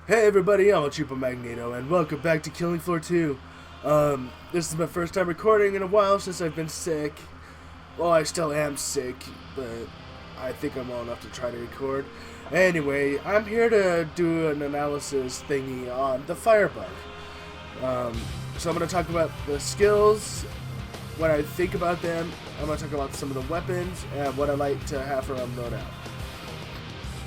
Hey everybody, I'm elcheapomagneto, and welcome back to Killing Floor 2. This is my first time recording in a while since I've been sick. Well, I still am sick, but I think I'm well enough to try to record. Anyway, I'm here to do an analysis thingy on the Firebug. So I'm going to talk about the skills, what I think about them, I'm going to talk about some of the weapons, and what I like to have for a loadout.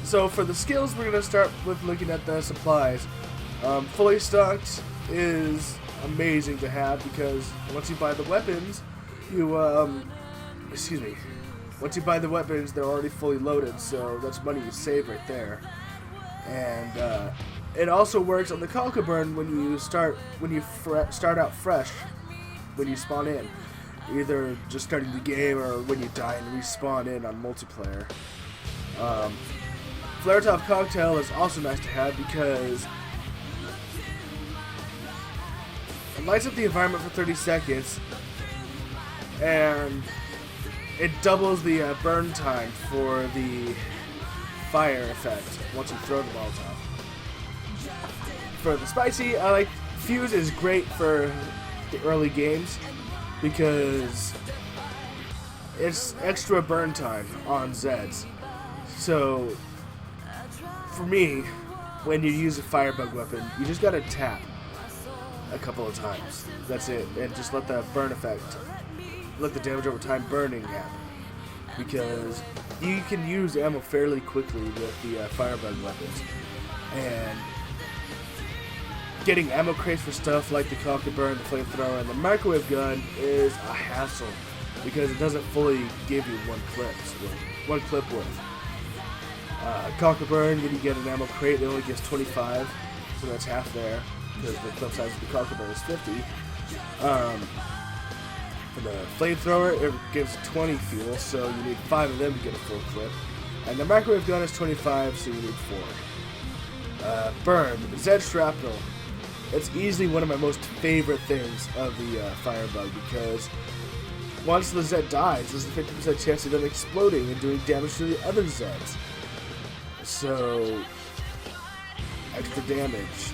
So for the skills, we're going to start with looking at the supplies. Fully stocked is amazing to have because once you buy the weapons, once you buy the weapons, they're already fully loaded, so that's money you save right there. And it also works on the Burn when you start out fresh, when you spawn in, either just starting the game or when you die and respawn in on multiplayer. Flare-top cocktail is also nice to have because it lights up the environment for 30 seconds and it doubles the burn time for the fire effect once you throw the Molotov. For the spicy, I like Fuse is great for the early games because it's extra burn time on Zeds. So for me, when you use a Firebug weapon, you just gotta tap a couple of times. That's it, and just let the burn effect, let the damage over time burning happen. Because you can use ammo fairly quickly with the Firebug weapons, and getting ammo crates for stuff like the Burn, the flamethrower, and the microwave gun is a hassle because it doesn't fully give you one clip worth. Burn, when you get an ammo crate, it only gives 25, so that's half there, because the clip size of the Burn is 50. For the flamethrower, it gives 20 fuel, so you need 5 of them to get a full clip. And the microwave gun is 25, so you need 4. Burn, Zed Shrapnel. It's easily one of my most favorite things of the Firebug, because once the Zed dies, there's a 50% chance of them exploding and doing damage to the other Zeds. So, extra damage,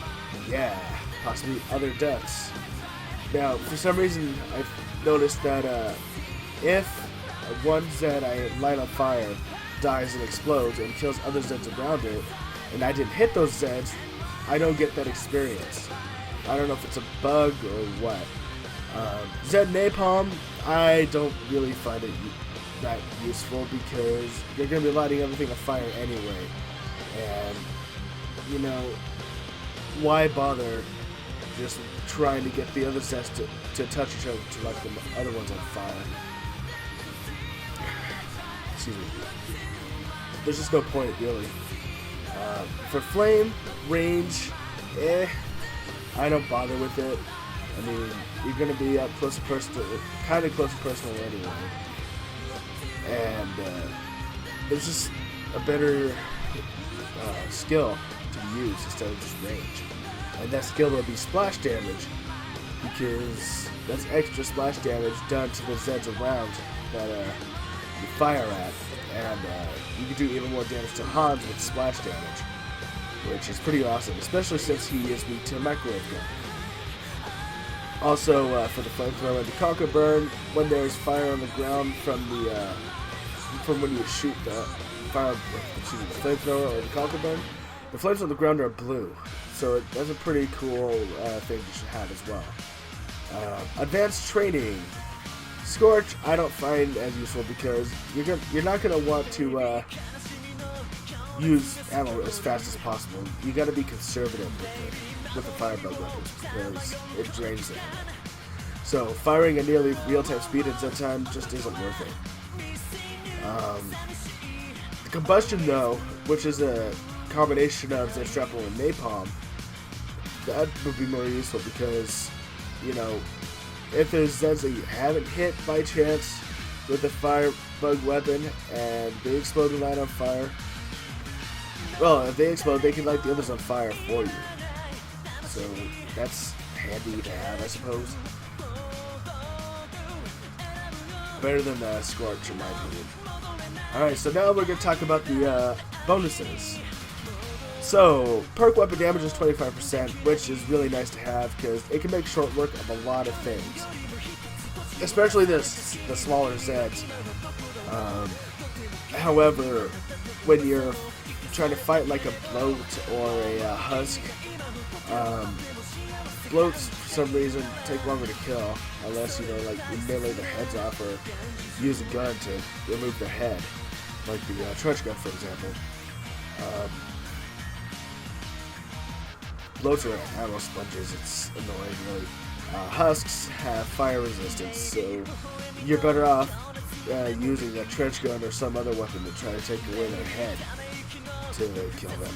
yeah, possibly other deaths. Now, for some reason, I've noticed that if one Zed I light on fire dies and explodes and kills other Zeds around it, and I didn't hit those Zeds, I don't get that experience. I don't know if it's a bug or what. Zed Napalm, I don't really find it that useful because you're going to be lighting everything on fire anyway. And, you know, why bother just trying to get the other sets to touch each other to light the other ones on fire? Excuse me. There's just no point, really. For flame, range, I don't bother with it. I mean, you're going to be up close to personal, kind of close to personal anyway. And there's just a better skill to be used instead of just range. And that skill will be splash damage, because that's extra splash damage done to the Zeds around that you fire at. And you can do even more damage to Hans with splash damage, which is pretty awesome, especially since he is weak to a microwave gun. Also, for the flamethrower and the Burn, when there's fire on the ground from when you shoot the flamethrower or the Burn, the flames on the ground are blue, so that's a pretty cool thing you should have as well. Advanced training, Scorch, I don't find as useful because you're not gonna want to use ammo as fast as possible. You got to be conservative with the Firebug weapons because it drains them. So firing at nearly real-time speed at that time just isn't worth it. The combustion, though, which is a combination of Zed Shrapnel and Napalm, that would be more useful because, you know, if there's Zeds that you haven't hit by chance with the Firebug weapon and they explode and light on fire, well, if they explode, they can light the others on fire for you. So that's handy to have, I suppose. Better than the Scorch, in my opinion. Alright, so now we're going to talk about the bonuses. So, perk weapon damage is 25%, which is really nice to have because it can make short work of a lot of things. Especially the smaller Zeds. However, when you're trying to fight like a bloat or a husk, bloats for some reason take longer to kill unless you melee their heads off or use a gun to remove their head, like the trench gun, for example. Bloats are ammo sponges. It's annoying, really. Husks have fire resistance, so you're better off using a trench gun or some other weapon to try to take away their head to kill them.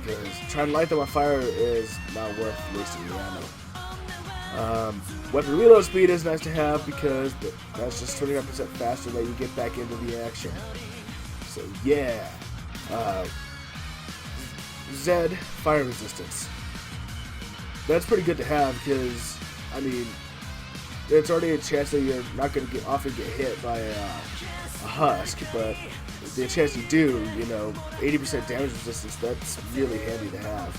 Because trying to light them on fire is not worth wasting the ammo. Weapon reload speed is nice to have because that's just 29% faster that you get back into the action. So yeah. Zed, fire resistance. That's pretty good to have because, I mean, there's already a chance that you're not going to often get hit by a husk, but the chance you do, 80% damage resistance, that's really handy to have.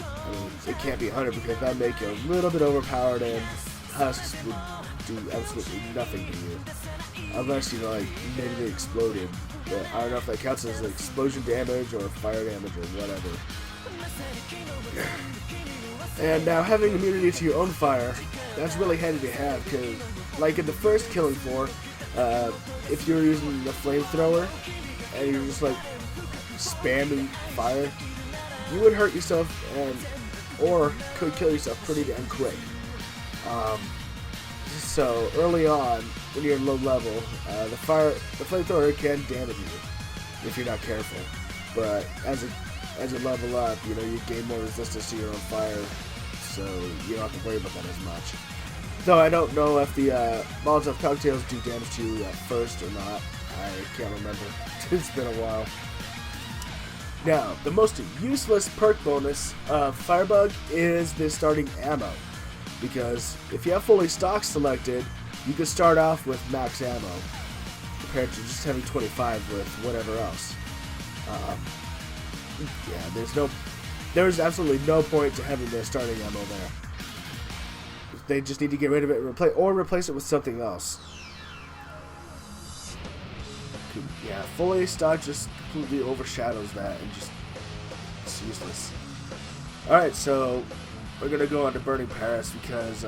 I mean, it can't be 100 because that would make you a little bit overpowered and husks would do absolutely nothing to you. Unless, maybe they exploded. But I don't know if that counts as explosion damage or fire damage or whatever. And now having immunity to your own fire, that's really handy to have because, like in the first killing floor, if you're using the flamethrower and you're just spamming fire, you would hurt yourself or could kill yourself pretty damn quick. So early on, when you're low level, the flamethrower can damage you if you're not careful. But as you level up, you gain more resistance to your own fire, so you don't have to worry about that as much. Though I don't know if the Molotov cocktails do damage to you at first or not. I can't remember. It's been a while. Now, the most useless perk bonus of Firebug is the starting ammo. Because if you have fully stock selected, you can start off with max ammo, compared to just having 25 with whatever else. Yeah, there's absolutely no point to having the starting ammo there. They just need to get rid of it and replace it with something else. Yeah, fully stock just completely overshadows that and it's useless. Alright, so we're gonna go on to Burning Paris because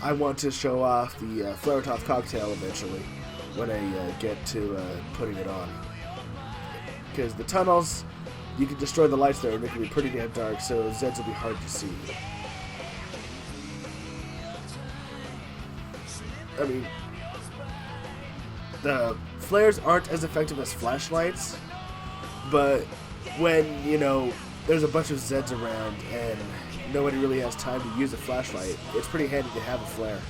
I want to show off the Flaretop cocktail eventually when I get to putting it on. Because the tunnels, you can destroy the lights there and it can be pretty damn dark, so Zeds will be hard to see. I mean, the flares aren't as effective as flashlights, but when, there's a bunch of Zeds around and nobody really has time to use a flashlight, it's pretty handy to have a flare.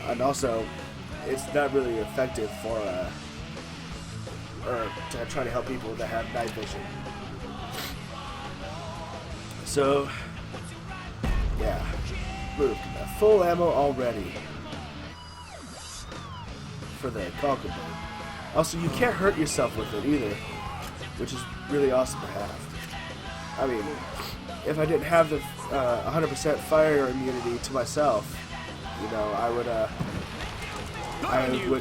And also, it's not really effective for to try to help people that have night vision. So, yeah, look, full ammo already for the Conquer Bird. Also, you can't hurt yourself with it either, which is really awesome to have. I mean, if I didn't have the 100% fire immunity to myself, I wouldn't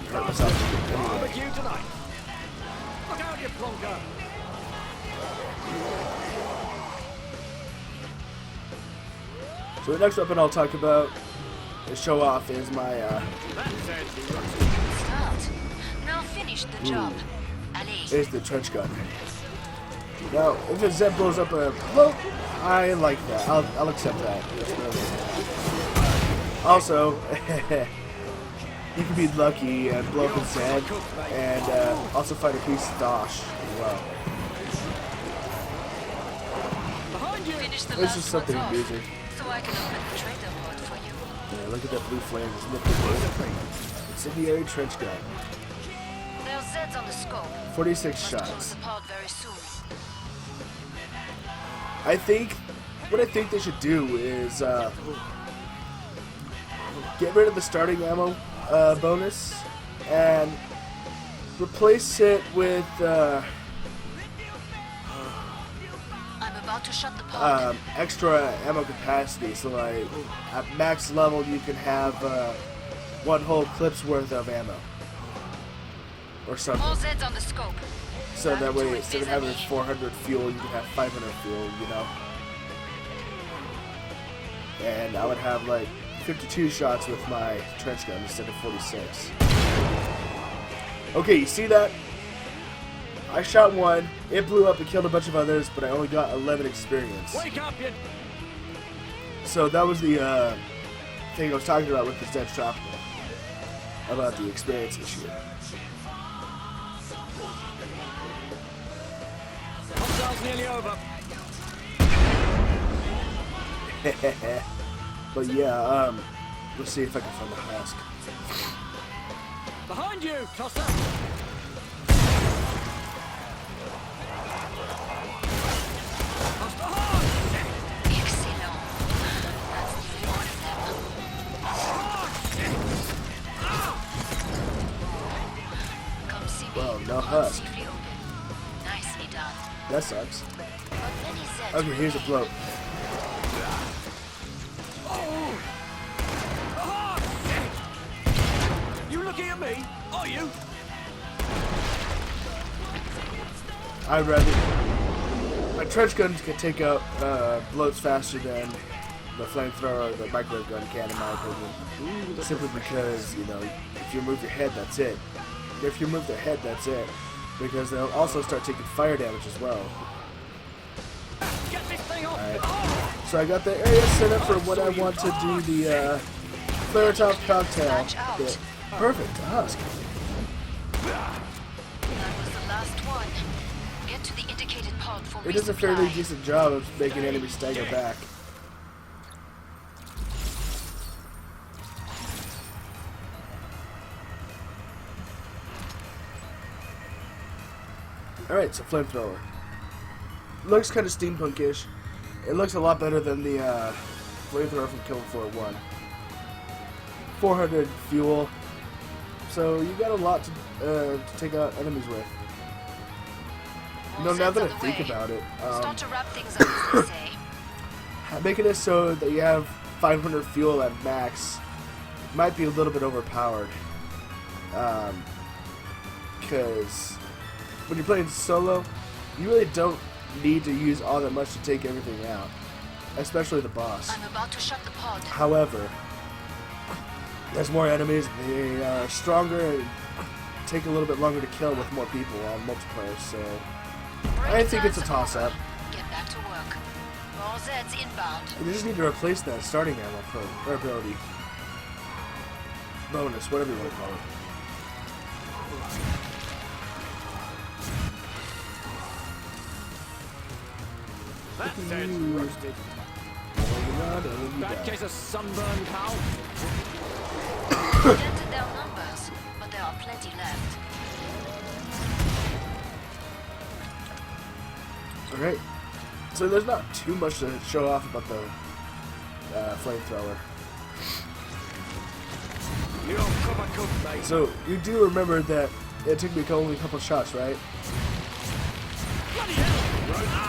hurt myself anyway. So the next weapon I'll talk about to show off is my Now finish the job. is the trench gun. Now, if a Zed blows up a bloat, I like that. I'll accept that. Also, you can be lucky and blow up a Zed, and also find a piece of Dosh as well. This is something amusing. So I can open the trader board for you. Yeah, look at that blue flame. Isn't it pretty? Incendiary trench gun. There's Zeds on the scope. 46 Must shots. pull us apart very soon. What I think they should do is get rid of the starting ammo bonus and replace it with about to shut the pod. extra ammo capacity. So like at max level, you can have one whole clip's worth of ammo or something. All Zeds on the scope. So that way, Back to instead of it, having Vis-a-vis. 400 fuel, you can have 500 fuel. You know. And I would have like 52 shots with my trench gun instead of 46. Okay, you see that? I shot one, it blew up and killed a bunch of others, but I only got 11 experience. Wake up, you... So that was the thing I was talking about with the Dead Tropical. About the experience issue. Hostile's nearly over. But yeah, let's see if I can find the husk. Behind you, Tosser. Hostile hard. Excellent. That's nearly all of them. Come see me. Well, no husk. Safely open. Nicely done. That sucks. But many Zeds Okay, here's a remain. bloat. You looking at me? Are you? I'd rather... My trench gun can take out bloats faster than the flamethrower or the microwave gun can, in my opinion. Simply because, you know, if you move your head, that's it. If you move their head, that's it. Because they'll also start taking fire damage as well. Get this thing off. Alright. Oh. So I got the area set up for when I want to do the Flaretop cocktail. Patch out. Yeah. Perfect, a husk. That was the last one. Get to the indicated pod for It does a fairly resupply. decent job of making enemies stagger back. Alright, so flamethrower. Looks kind of steampunkish. It looks a lot better than the flamethrower from Kill Floor 1. 400 fuel. So you got a lot to take out enemies with. You know, All now Zeds that I on the think way. about it, Start to wrap things up, as they say. making it so that you have 500 fuel at max might be a little bit overpowered. Because when you're playing solo, you really don't need to use all that much to take everything out, especially the boss. I'm about to shut the pod. However, there's more enemies, they are stronger, and take a little bit longer to kill with more people on multiplayer, so Break I think it's a time's toss-up. over. Get back to work. More Zeds inbound. They just need to replace that starting ammo or ability. Bonus, whatever you want to call it. That's it. Roasted. Bad case of sunburn, pal. Dented their numbers, but there are plenty left. Alright, so there's not too much to show off about the flamethrower. You don't cook a cook, mate. So you do remember that it took me only a couple shots, right? Bloody hell! Right. Ah!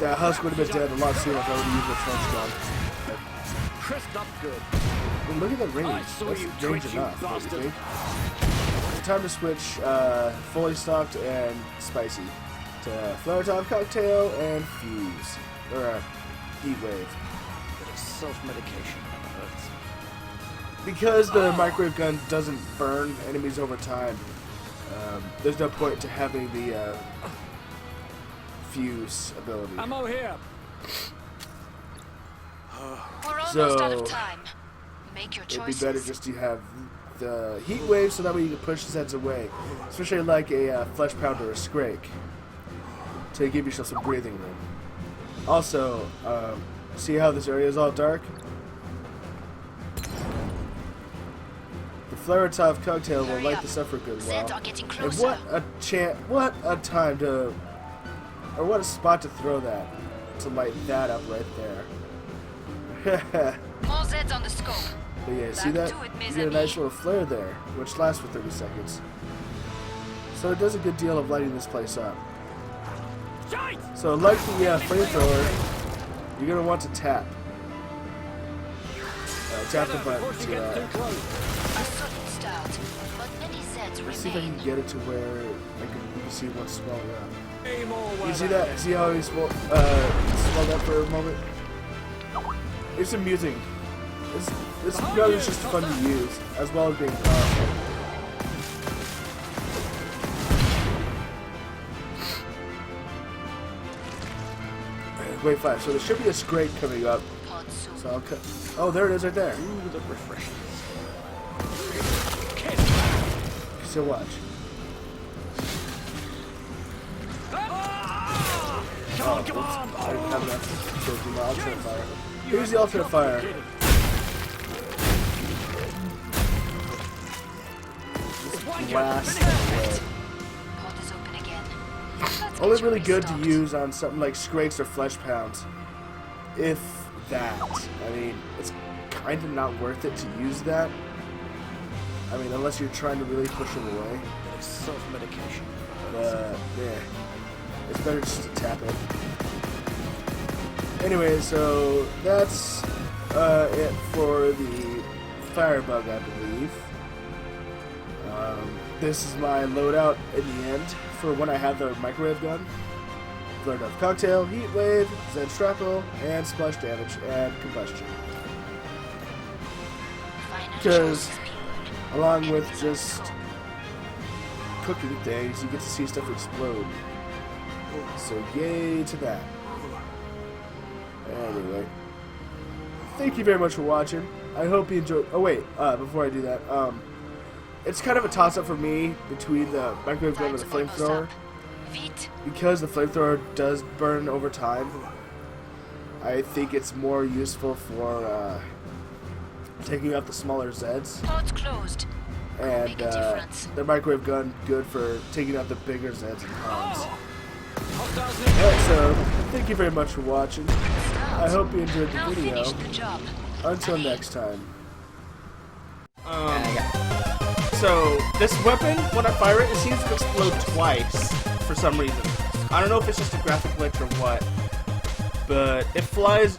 That husk would have been dead a lot sooner if I would have used the trench gun. Crisped up good. Well, look at the range. I saw That's you range twitch, you enough, don't you bastard. think? Time to switch fully stocked and spicy to Flaretop cocktail and fuse or heat wave. Bit of self-medication never hurts. Because the microwave gun doesn't burn enemies over time, there's no point to having the fuse ability. Ammo here. We're almost So, out of time. Make your It'd be choices. better just to have the heat wave so that way you can push the Zeds away. Especially like a flesh pounder or scrake. To give yourself some breathing room. Also, see how this area is all dark? The Flaretop cocktail will Hurry light up. this up for a good Zeds while. are getting And closer. what a time to, or what a spot to throw that, to light that up right there. More Zeds on the scope. But yeah, see Back that? to it, You mes get a nice amis. little flare there, which lasts for 30 seconds. So it does a good deal of lighting this place up. Shite! So like the flamethrower, you're gonna want to tap. Tap the button Before she to gets too close. A sudden start, but many Zeds let's see if I can remain. get it to where you can see what's swelled up. Aim all You see that? See how he swelled up for a moment? It's amusing. This gun is just fun to use, as well as being powerful. Wave 5. So there should be a scrape coming up. Pod soon. So I'll cut. Oh, there it is right there. Ooh, the refreshing. So watch. Come on, come Oops. on! I didn't have enough to do my alternate fire. Here's the alternate fire. Just blast away. Pod is open again. Let's Only get you really good to restocked. use on something like Scrakes or Flesh Pounds. If that. I mean, it's kind of not worth it to use that. I mean, unless you're trying to really push them away. Bit of self-medication. Yeah. It's better just to tap it. Anyway, so that's it for the Firebug, I believe. This is my loadout in the end for when I have the microwave gun. Flared up cocktail, heat wave, Zen shrapnel, and splash damage and combustion. Final Because choice is pure. along with just cooking things, you get to see stuff explode. So yay to that. Anyway, thank you very much for watching. I hope you enjoyed. Oh wait, before I do that, it's kind of a toss-up for me between the microwave gun and the Time's almost flamethrower. up. Vite. Because the flamethrower does burn over time, I think it's more useful for taking out the smaller Zeds. Pod's closed. And Make a difference. the microwave gun good for taking out the bigger Zeds and Hans. Hostiles near. Alright, so thank you very much for watching. Start. I hope you enjoyed the Now video. finish the job. Until Allez. next time. So this weapon, when I fire it, it seems to explode twice for some reason. I don't know if it's just a graphic glitch or what, but it flies